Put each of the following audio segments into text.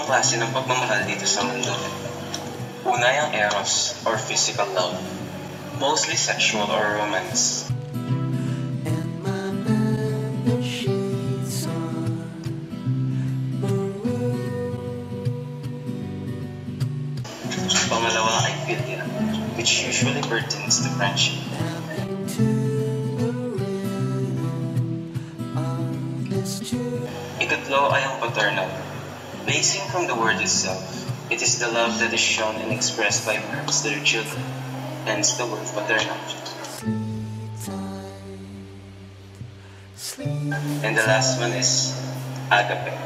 tatlong klase ng pagmamahal dito sa mundo. Una yung eros or physical love, mostly sexual or romance. Pangalawa ay philia, which usually pertains to friendship. Ikatlo ay ang paternal. Basing from the word itself, it is the love that is shown and expressed by parents to their children, hence the word paternal. And the last one is agape,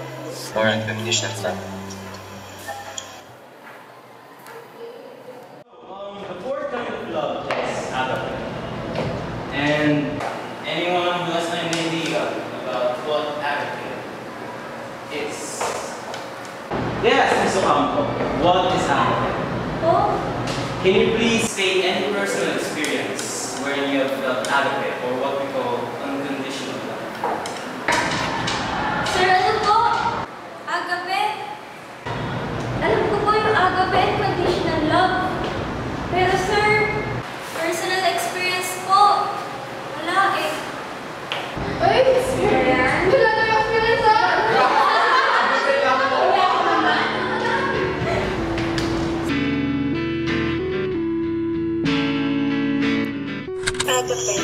or unconditional love. The fourth kind of love is agape. And anyone who has an idea about what agape is? Yes, Mr. Campo, what is agape? Oh. Can you please say any personal experience where you have felt agape, or what we call unconditional love? Sir, ano po? Agape? Alam ko po yung agape and conditional love. Pero sir, personal experience po. Wala eh. Ay, experience? Wala na yung experience ha? Agape,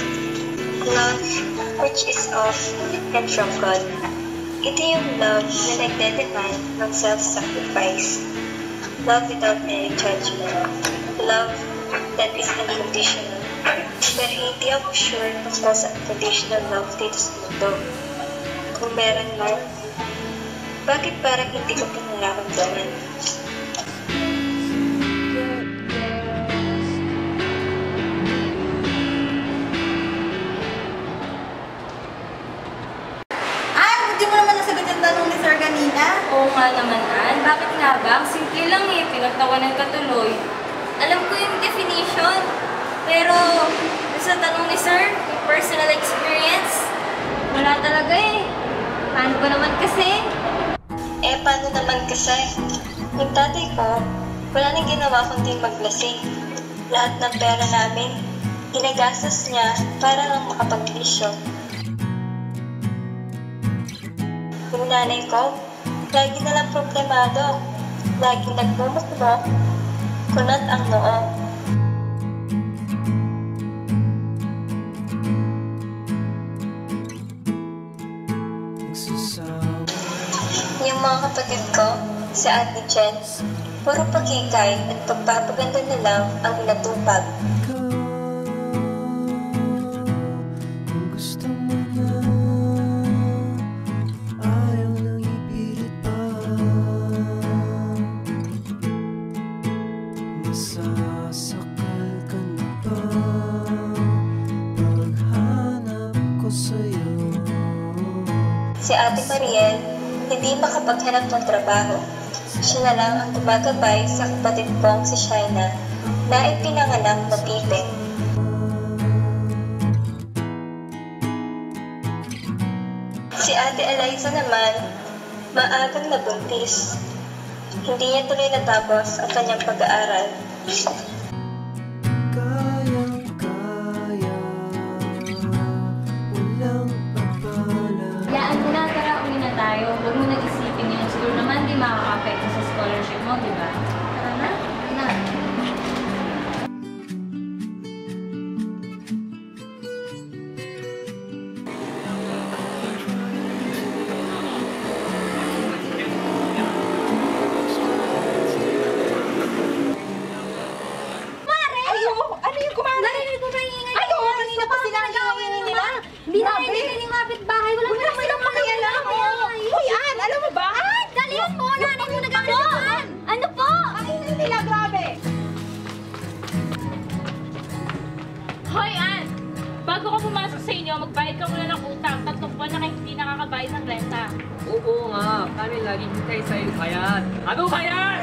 love which is of and from God. Ito yung love na nagdedemand ng self-sacrifice. Love without any judgment. Love that is unconditional. Pero hindi ako sure tungkol sa unconditional love dito sa mundo. Kung meron man, bakit parang hindi ko ito nararamdaman? Hindi mo naman nasagot yung tanong ni Sir kanina. Oo nga naman, Ann. Bakit nga ba? Ang simple lang eh. Pinagtawanan ka tuloy. Alam ko yung definition. Pero, sa tanong ni Sir, yung personal experience, wala talaga eh. Paano ba naman kasi? Paano naman kasi? Yung tatay ko, wala nang ginawa kundi maglasing. Lahat ng pera namin, ginagastos niya para lang makapag-bisyo. Yung nanay ko, lagi na lang problemado. Laging nagmumukmok, kunot ang noo. Yung mga kapatid ko, si Ate Jen, puro pagkikay at pagpapaganda na lang ang natupag. Si Ate Mariel, hindi makapaghanap ng trabaho. Siya na lang ang gumagabay sa kapatid kong si Shaina na ipinanganak na piping. Si Ate Eliza naman, maagang nabuntis. Hindi niya tuloy natapos ang kanyang pag-aaral. Yaan mo na, tara, uwi na tayo. Huwag mo nag-isipin yun. Siguro naman di makaka-apekto sa scholarship mo, di ba? Tara na, na. Ano yung kumari? Narinig ko ba yung ingay? Ay, oo, kanina pa sila nag-aaway nila. Hindi na narinig yung kapitbahay. Wala mo naman silang pakialam. Hoy, Ann, alam mo ba? Dalihan mo! Nanay mo nagkakaroon! Ano po? Ang ingay nila, grabe. Hoy, Ann! Bago ka pumasok sa inyo, magbayad ka muna ng utang. 3 buwan na kayo hindi nakakabayad ng renta. Oo nga, kami lagi hintay sa'yo bayad. Ano bayad?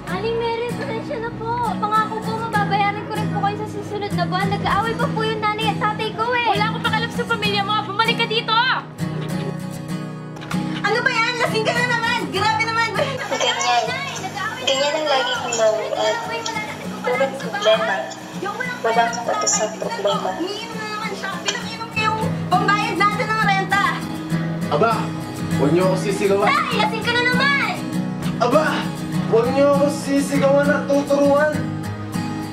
Aling Mary, pasensya na po. Pangako po, mababayaran ko rin po kayo sa susunod na buwan. Nag-aaway pa po yung nanay at tatay ko eh. Wala akong pakialam sa pamilya mo. Bumalik ka dito! Ano ba yan? Lasing ka na naman. Grabe naman. Ganyan ang lagi kong nauwian. Purong problema. Walang kapatasang problema. Pinag-inom ko yung pambayad natin ng renta. Aba, huwag niyo ako sisigawan. Tay, lasing ka na naman! Aba, huwag niyo ako sisigawan at tuturuan.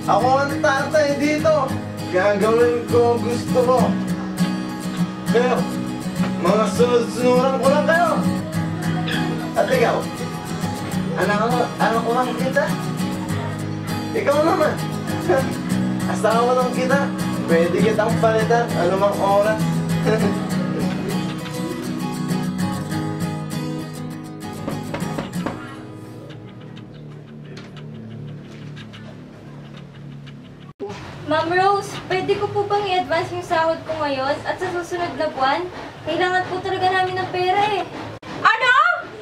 Ako ang tatay dito. Gagawin ko ang gusto ko. Pero, mga sunod-sunuran ko lang kayo. At ikaw, anak ko lang kita. Ikaw naman. Asawa lang kita. Pwede kitang palitan anumang oras. Ma'am Rose, pwede ko po bang i-advance yung sahod ko ngayon at sa susunod na buwan? Kailangan po talaga namin ng pera eh. Ano?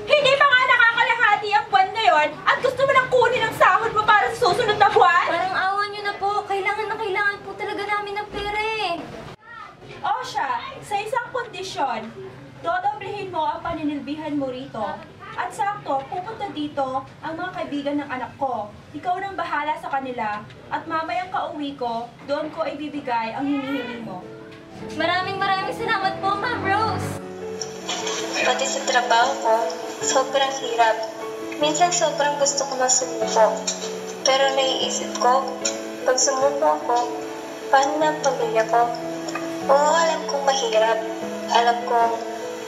Hindi pa nga nakakalahati ang buwan na yon at gusto mo nang kunin ang sahod mo para sa susunod na buwan? Parang awan nyo na po. Kailangan po talaga namin ng pera eh. O siya, sa isang kondisyon, dodoblehin mo ang paninilbihan mo rito. At sakto, pupunta dito ang mga kaibigan ng anak ko. Ikaw nang bahala sa kanila at mamayang kauwi ko, doon ko ibibigay ang hinihiling mo. Maraming salamat po, Ma'am Rose. Pati sa trabaho ko, sobrang hirap. Minsan sobrang gusto ko na sumuko. Pero naiisip ko, pag sumuko ako, paano na ang pamilya ko? Oo, alam kong mahirap. Alam kong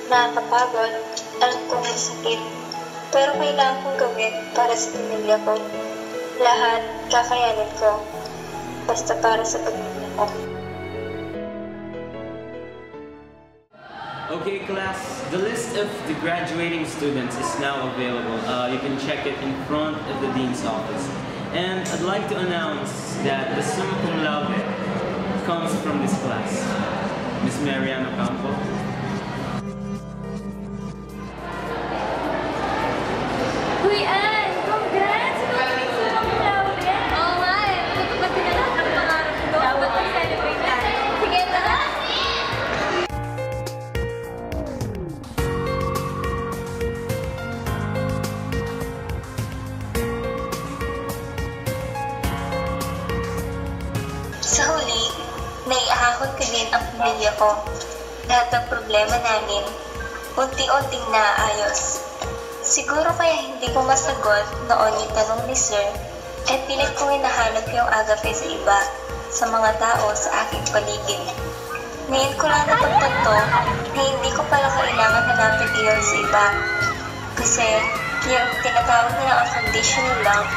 nakakapagod. Alam kong may sakit. Pero kailangan kong gawin para sa pamilya ko. Lahat kakayanin ko. Basta para sa pamilya ko. Okay, class, the list of the graduating students is now available. You can check it in front of the dean's office. And I'd like to announce that the summa cum laude comes from this class. Miss Mariana Campo. Uy, Ann! Congrats! Magaling sa mga laude! Oo nga eh. Matutupad ka na lahat ng pangarap ko. Dapat mag-celebrate tayo. Sige, tara! Sa huli, naiahakot ko din ang pamilya ko. Lahat ng problema namin, unti-unting naayos. Siguro kaya hindi ko masagot noon yung tanong ni Sir, ay pilit kong hinahanap yung agape sa iba, sa mga tao sa aking paligid. Ngayon ko lang napagtanto na hindi ko pala kailangan hanapin iyon sa iba. Kasi yung tinatawag nila unconditional love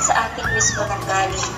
sa akin mismo nanggaling.